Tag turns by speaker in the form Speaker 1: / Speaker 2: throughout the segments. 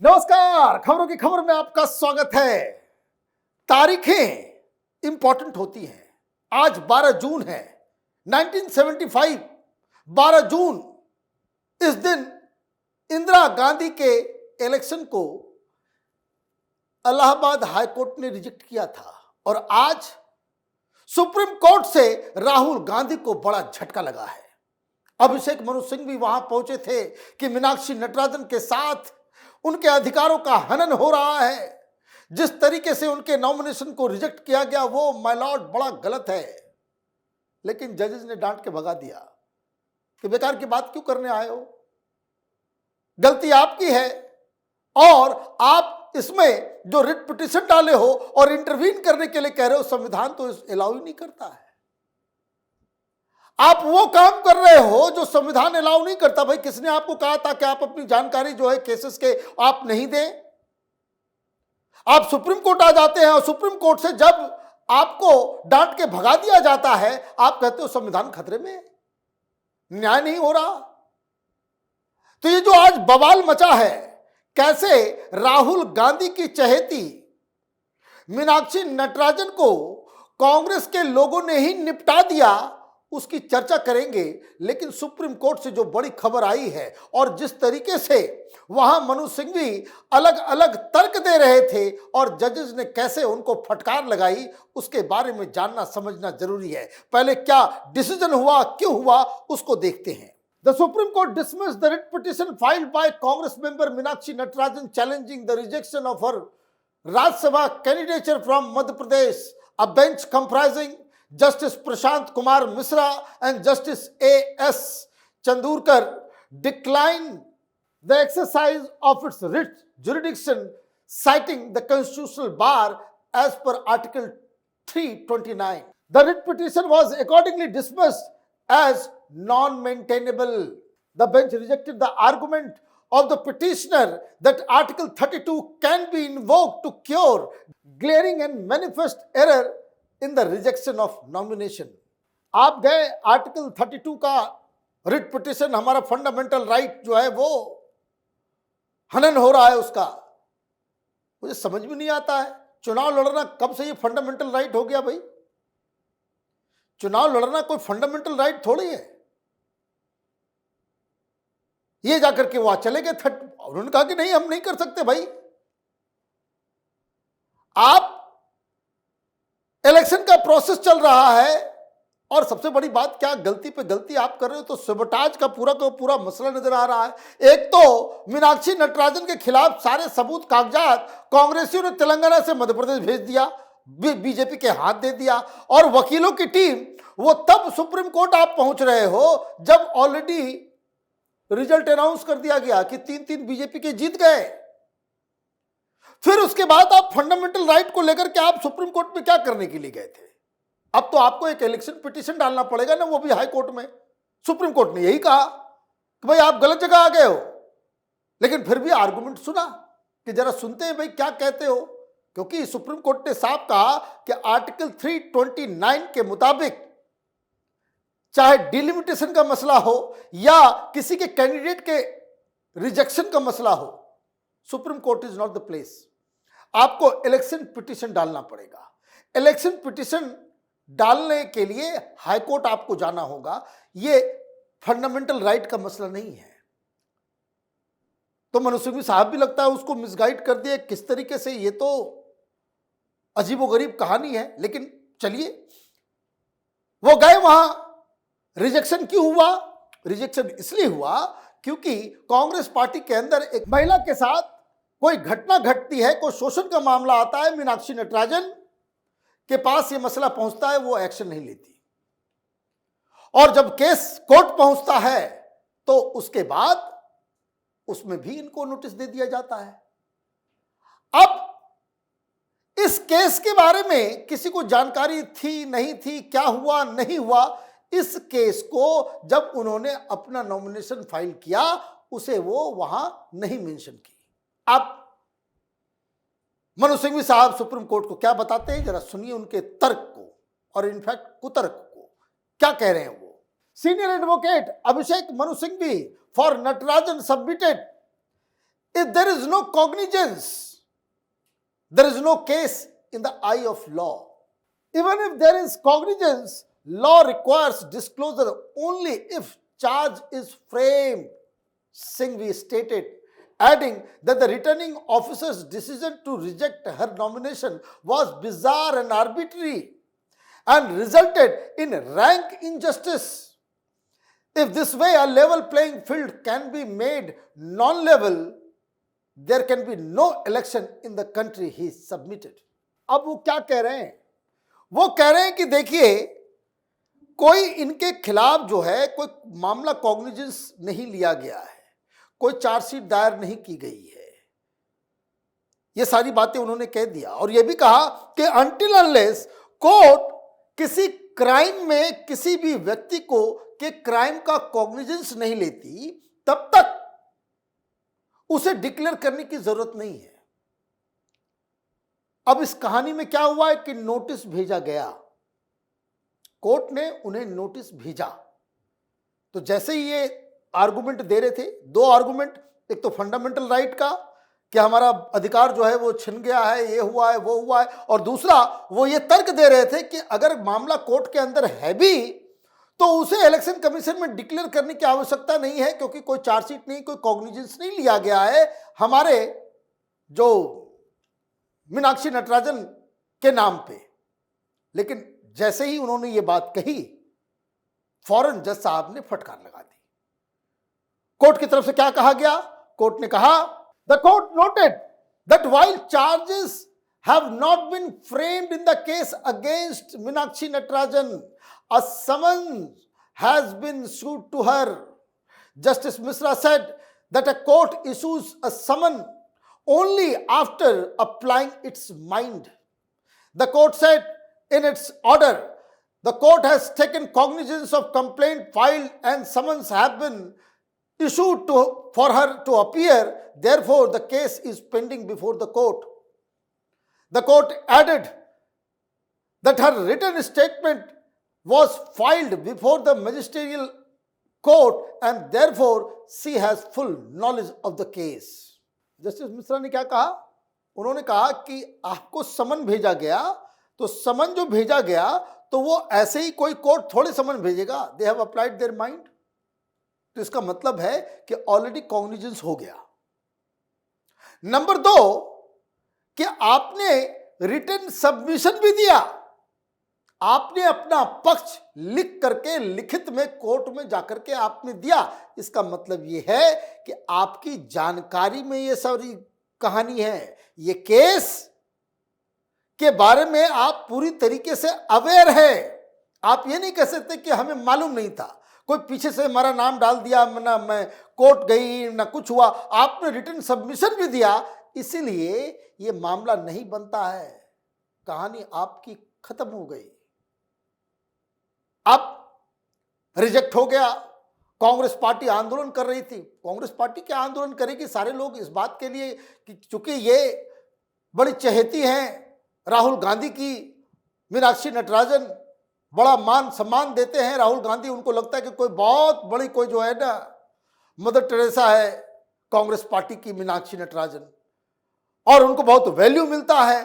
Speaker 1: नमस्कार, खबरों की खबर में आपका स्वागत है। तारीखें इंपॉर्टेंट होती हैं। आज 12 जून है 1975। 12 जून इस दिन इंदिरा गांधी के इलेक्शन को इलाहाबाद हाई कोर्ट ने रिजेक्ट किया था और आज सुप्रीम कोर्ट से राहुल गांधी को बड़ा झटका लगा है। अभिषेक मनु सिंह भी वहां पहुंचे थे कि मीनाक्षी नटराजन के साथ उनके अधिकारों का हनन हो रहा है। जिस तरीके से उनके नॉमिनेशन को रिजेक्ट किया गया वो माय लॉर्ड बड़ा गलत है, लेकिन जजेस ने डांट के भगा दिया कि बेकार की बात क्यों करने आए हो, गलती आपकी है और आप इसमें जो रिट पिटीशन डाले हो और इंटरवीन करने के लिए कह रहे हो, संविधान तो अलाउ ही नहीं करता है। आप वो काम कर रहे हो जो संविधान अलाउ नहीं करता। भाई, किसने आपको कहा था कि आप अपनी जानकारी जो है केसेस के आप नहीं दें? आप सुप्रीम कोर्ट आ जाते हैं और सुप्रीम कोर्ट से जब आपको डांट के भगा दिया जाता है, आप कहते हो संविधान खतरे में, न्याय नहीं हो रहा। तो ये जो आज बवाल मचा है, कैसे राहुल गांधी की चहेती मीनाक्षी नटराजन को कांग्रेस के लोगों ने ही निपटा दिया, उसकी चर्चा करेंगे। लेकिन सुप्रीम कोर्ट से जो बड़ी खबर आई है और जिस तरीके से वहां मनु सिंह भी अलग अलग तर्क दे रहे थे और जजेस ने कैसे उनको फटकार लगाई, उसके बारे में जानना समझना जरूरी है। पहले क्या डिसीजन हुआ, क्यों हुआ, उसको देखते हैं। The Supreme Court dismissed the writ petition filed by Congress member Meenakshi Natarajan challenging the rejection of her Rajya Sabha candidature from Madhya Pradesh. A bench comprising Justice Prashant Kumar Misra and Justice A.S. Chandurkar declined the exercise of its writ jurisdiction, citing the constitutional bar as per Article 329. The writ petition was accordingly dismissed as non-maintainable. The bench rejected the argument of the petitioner that Article 32 can be invoked to cure glaring and manifest error in the rejection of nomination. आप गए article 32 का writ petition, हमारा fundamental right जो है वो हनन हो रहा है उसका। मुझे समझ में नहीं आता है, चुनाव लड़ना कब से ये फंडामेंटल राइट हो गया? भाई, चुनाव लड़ना कोई फंडामेंटल राइट थोड़ी है। ये जाकर के वहां चले गए उन्होंने कहा कि नहीं, हम नहीं कर सकते। भाई, आप इलेक्शन का प्रोसेस चल रहा है और सबसे बड़ी बात, क्या गलती पे गलती आप कर रहे हो? तो सबोटाज का पूरा मसला नजर आ रहा है। एक तो मीनाक्षी नटराजन के खिलाफ सारे सबूत कागजात कांग्रेसियों ने तेलंगाना से मध्य प्रदेश भेज दिया, बीजेपी के हाथ दे दिया और वकीलों की टीम वो तब सुप्रीम कोर्ट आप पहुंच रहे हो जब ऑलरेडी रिजल्ट अनाउंस कर दिया गया कि 3-3 बीजेपी के जीत गए। फिर उसके बाद आप फंडामेंटल राइट को लेकर के आप सुप्रीम कोर्ट में क्या करने के लिए गए थे? अब तो आपको एक इलेक्शन पिटीशन डालना पड़ेगा ना, वो भी हाई कोर्ट में। सुप्रीम कोर्ट ने यही कहा कि भाई आप गलत जगह आ गए हो, लेकिन फिर भी आर्गुमेंट सुना कि जरा सुनते हैं भाई क्या कहते हो, क्योंकि सुप्रीम कोर्ट ने साफ कहा कि आर्टिकल 329 के मुताबिक चाहे डिलिमिटेशन का मसला हो या किसी के कैंडिडेट के रिजेक्शन का मसला हो, supreme court is not the place. आपको इलेक्शन पिटीशन डालना पड़ेगा। इलेक्शन पिटीशन डालने के लिए हाई कोर्ट आपको जाना होगा। ये फंडामेंटल राइट का मसला नहीं है। तो मनु सिंघवी साहब भी लगता है उसको मिसगाइड कर दिया किस तरीके से, ये तो अजीबोगरीब कहानी है। लेकिन चलिए, वो गए वहां। रिजेक्शन क्यों हुआ? रिजेक्शन इसलिए हुआ क्योंकि कांग्रेस पार्टी के अंदर एक महिला के साथ कोई घटना घटती है, कोई शोषण का मामला आता है, मीनाक्षी नटराजन के पास ये मसला पहुंचता है, वो एक्शन नहीं लेती और जब केस कोर्ट पहुंचता है तो उसके बाद उसमें भी इनको नोटिस दे दिया जाता है। अब इस केस के बारे में किसी को जानकारी थी नहीं थी, क्या हुआ नहीं हुआ, इस केस को जब उन्होंने अपना नॉमिनेशन फाइल किया उसे वो वहां नहीं मेंशन की। आप मनु सिंघवी साहब सुप्रीम कोर्ट को क्या बताते हैं, जरा सुनिए उनके तर्क को और इनफैक्ट कुतर्क को। क्या कह रहे हैं वो? Senior advocate Abhishek Manu Singhvi for Natarajan submitted If there is no cognizance, there is no case in the eye of law. Even if there is cognizance, law requires disclosure only if charge is framed, Singhvi stated, adding that the returning officer's decision to reject her nomination was bizarre and arbitrary and resulted in rank injustice. If this way a level playing field can be made non-level, there can be no election in the country, he submitted. अब वो क्या कह रहे हैं? वो कह रहे हैं कि देखिए, कोई इनके खिलाफ जो है कोई मामला कॉग्निजेंस नहीं लिया गया है, कोई चार्जशीट दायर नहीं की गई है, ये सारी बातें उन्होंने कह दिया। और ये भी कहा कि अनटिल अनलेस कोर्ट किसी क्राइम में किसी भी व्यक्ति को के क्राइम का कॉग्निजेंस नहीं लेती, तब तक उसे डिक्लेयर करने की जरूरत नहीं है। अब इस कहानी में क्या हुआ है कि नोटिस भेजा गया, कोर्ट ने उन्हें नोटिस भेजा। तो जैसे ही ये आर्गुमेंट दे रहे थे, दो आर्गुमेंट, एक तो फंडामेंटल राइट का कि हमारा अधिकार जो है वो छिन गया है, ये हुआ है, वो हुआ है, और दूसरा वो ये तर्क दे रहे थे कि अगर मामला कोर्ट के अंदर है भी तो उसे इलेक्शन कमीशन में डिक्लेयर करने की आवश्यकता नहीं है, क्योंकि कोई चार्जशीट नहीं, कोई कॉग्निजेंस नहीं लिया गया है हमारे जो मीनाक्षी नटराजन के नाम पे। लेकिन जैसे ही उन्होंने ये बात कही, फौरन जज साहब ने फटकार लगा दी। कोर्ट की तरफ से क्या कहा गया? कोर्ट ने कहा, the court noted that while charges have not been framed in the case against Meenakshi Natarajan, a summons has been issued to her. Justice Misra said that a court issues a summons only after applying its mind. The court said in its order, the court has taken cognizance of complaint filed and summons have been issued for her to appear. Therefore, the case is pending before the court. The court added that her written statement was filed before the magisterial court and therefore she has full knowledge of the case. Justice Mishra ने क्या कहा? उन्होंने कहा कि आपको समन भेजा गया, तो समन जो भेजा गया तो वो ऐसे ही कोई कोर्ट थोड़े समन भेजेगा, they have applied their mind. तो इसका मतलब है कि ऑलरेडी कॉग्निजेंस हो गया। नंबर दो कि आपने रिटन सबमिशन भी दिया, आपने अपना पक्ष लिख करके लिखित में कोर्ट में जाकर के आपने दिया। इसका मतलब ये है कि आपकी जानकारी में ये सारी कहानी है, ये केस के बारे में आप पूरी तरीके से अवेयर है। आप ये नहीं कह सकते कि हमें मालूम नहीं था, कोई पीछे से हमारा नाम डाल दिया, ना मैं कोर्ट गई ना कुछ हुआ। आपने रिटन सबमिशन भी दिया, इसीलिए ये मामला नहीं बनता है। कहानी आपकी खत्म हो गई, अब रिजेक्ट हो गया। कांग्रेस पार्टी आंदोलन कर रही थी। कांग्रेस पार्टी क्या आंदोलन करेगी? सारे लोग इस बात के लिए कि चूंकि ये बड़ी चहेती हैं राहुल गांधी की, मीनाक्षी नटराजन बड़ा मान सम्मान देते हैं राहुल गांधी। उनको लगता है कि कोई बहुत बड़ी कोई जो है ना मदर टेरेसा है कांग्रेस पार्टी की मीनाक्षी नटराजन, और उनको बहुत वैल्यू मिलता है।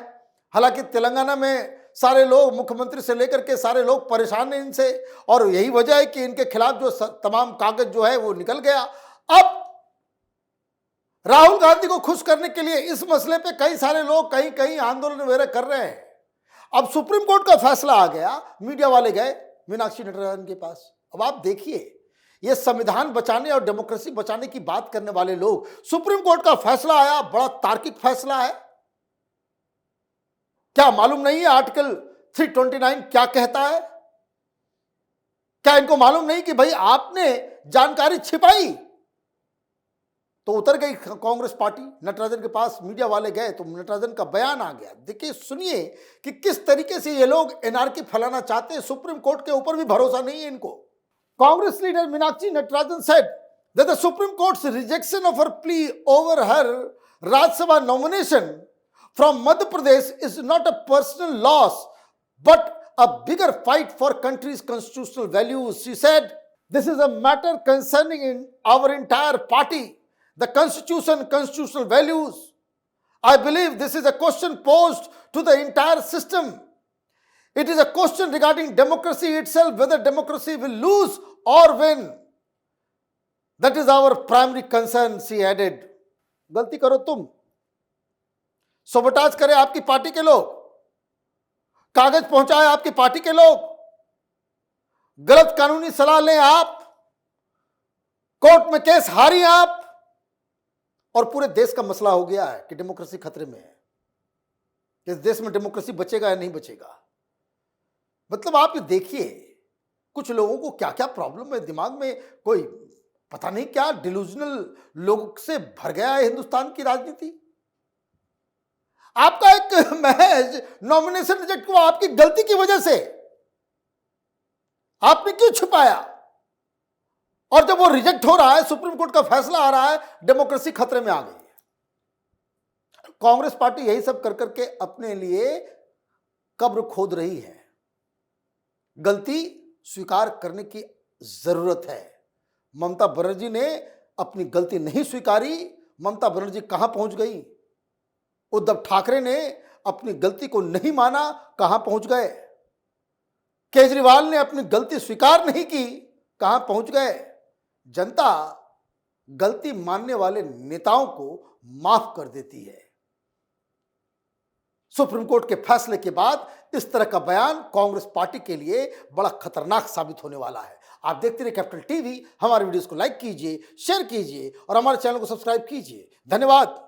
Speaker 1: हालांकि तेलंगाना में सारे लोग, मुख्यमंत्री से लेकर के सारे लोग परेशान हैं इनसे, और यही वजह है कि इनके खिलाफ जो तमाम कागज जो है वो निकल गया। अब राहुल गांधी को खुश करने के लिए इस मसले पे कई सारे लोग कहीं कहीं आंदोलन वगैरह कर रहे हैं। अब सुप्रीम कोर्ट का फैसला आ गया, मीडिया वाले गए मीनाक्षी नटराजन के पास। अब आप देखिए, ये संविधान बचाने और डेमोक्रेसी बचाने की बात करने वाले लोग, सुप्रीम कोर्ट का फैसला आया, बड़ा तार्किक फैसला है। क्या मालूम नहीं है आर्टिकल 329 क्या कहता है? क्या इनको मालूम नहीं कि भाई आपने जानकारी छिपाई? तो उतर गई कांग्रेस पार्टी नटराजन के पास, मीडिया वाले गए तो नटराजन का बयान आ गया। देखिए, सुनिए कि किस तरीके से ये लोग एनआरकी फैलाना चाहते हैं। सुप्रीम कोर्ट के ऊपर भी भरोसा नहीं है इनको। Congress leader Meenakshi Natarajan said that the Supreme Court's rejection of her plea over her Rajya Sabha nomination from Madhya Pradesh is not a personal loss, but a bigger fight for country's constitutional values. She said, this is a matter concerning our entire party. the constitution, constitutional values. I believe this is a question posed to the entire system. It is a question regarding democracy itself, whether democracy will lose or win. That is our primary concern, she added. गलती करो तुम, sabotage करे आपकी party के लोग, कागज पहुंचाए आपकी पार्टी के लोग, गलत कानूनी सलाह लें आप, कोर्ट में केस हारी आप, और पूरे देश का मसला हो गया है कि डेमोक्रेसी खतरे में है। इस देश में डेमोक्रेसी बचेगा या नहीं बचेगा? मतलब आप ये देखिए, कुछ लोगों को क्या क्या प्रॉब्लम है दिमाग में, कोई पता नहीं क्या डिल्यूजनल लोग से भर गया है हिंदुस्तान की राजनीति। आपका एक महज नॉमिनेशन रिजेक्ट हुआ आपकी गलती की वजह से, आपने क्यों छुपाया? और जब वो रिजेक्ट हो रहा है, सुप्रीम कोर्ट का फैसला आ रहा है, डेमोक्रेसी खतरे में आ गई है। कांग्रेस पार्टी यही सब कर करके अपने लिए कब्र खोद रही है। गलती स्वीकार करने की जरूरत है। ममता बनर्जी ने अपनी गलती नहीं स्वीकारी। ममता बनर्जी कहां पहुंच गई? उद्धव ठाकरे ने अपनी गलती को नहीं माना, कहां पहुंच गए? केजरीवाल ने अपनी गलती स्वीकार नहीं की, कहां पहुंच गए? जनता गलती मानने वाले नेताओं को माफ कर देती है। सुप्रीम कोर्ट के फैसले के बाद इस तरह का बयान कांग्रेस पार्टी के लिए बड़ा खतरनाक साबित होने वाला है। आप देखते रहिए कैपिटल टीवी। हमारे वीडियोस को लाइक कीजिए, शेयर कीजिए और हमारे चैनल को सब्सक्राइब कीजिए। धन्यवाद।